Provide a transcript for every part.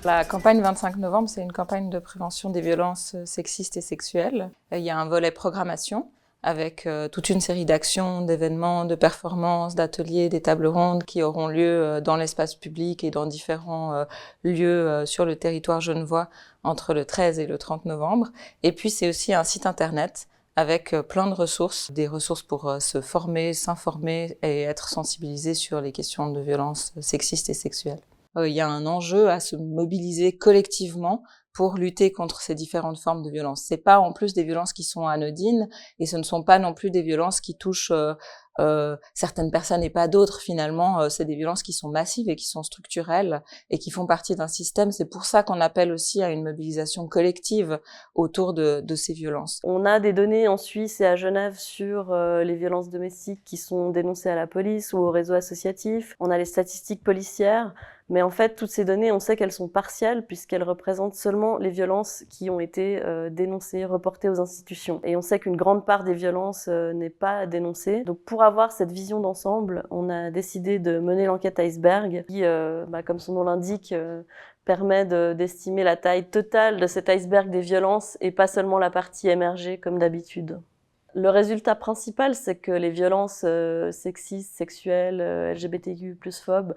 La campagne 25 novembre, c'est une campagne de prévention des violences sexistes et sexuelles. Il y a un volet programmation avec toute une série d'actions, d'événements, de performances, d'ateliers, des tables rondes qui auront lieu dans l'espace public et dans différents lieux sur le territoire genevois entre le 13 et le 30 novembre. Et puis c'est aussi un site internet avec plein de ressources, des ressources pour se former, s'informer et être sensibilisé sur les questions de violences sexistes et sexuelles. Il y a un enjeu à se mobiliser collectivement pour lutter contre ces différentes formes de violences. C'est pas en plus des violences qui sont anodines et ce ne sont pas non plus des violences qui touchent certaines personnes et pas d'autres finalement. C'est des violences qui sont massives et qui sont structurelles et qui font partie d'un système. C'est pour ça qu'on appelle aussi à une mobilisation collective autour de ces violences. On a des données en Suisse et à Genève sur les violences domestiques qui sont dénoncées à la police ou au réseau associatif. On a les statistiques policières. Mais en fait, toutes ces données, on sait qu'elles sont partielles puisqu'elles représentent seulement les violences qui ont été dénoncées, reportées aux institutions. Et on sait qu'une grande part des violences n'est pas dénoncée. Donc pour avoir cette vision d'ensemble, on a décidé de mener l'enquête Iceberg qui, comme son nom l'indique, permet d'estimer la taille totale de cet iceberg des violences et pas seulement la partie émergée comme d'habitude. Le résultat principal, c'est que les violences sexistes, sexuelles, LGBTQ+, phobes,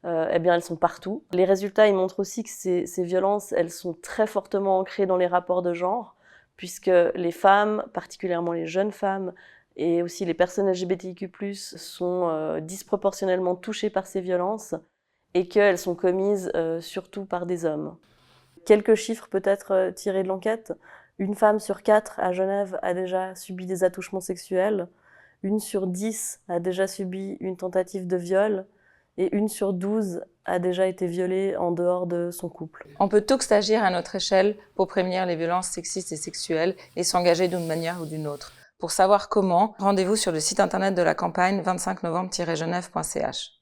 elles sont partout. Les résultats, ils montrent aussi que ces violences, elles sont très fortement ancrées dans les rapports de genre, puisque les femmes, particulièrement les jeunes femmes, et aussi les personnes LGBTQ+, sont disproportionnellement touchées par ces violences, et qu'elles sont commises surtout par des hommes. Quelques chiffres peut-être tirés de l'enquête. Une femme sur 4 à Genève a déjà subi des attouchements sexuels, 1 sur 10 a déjà subi une tentative de viol, et 1 sur 12 a déjà été violée en dehors de son couple. On peut tous agir à notre échelle pour prévenir les violences sexistes et sexuelles et s'engager d'une manière ou d'une autre. Pour savoir comment, rendez-vous sur le site internet de la campagne 25novembre-genève.ch.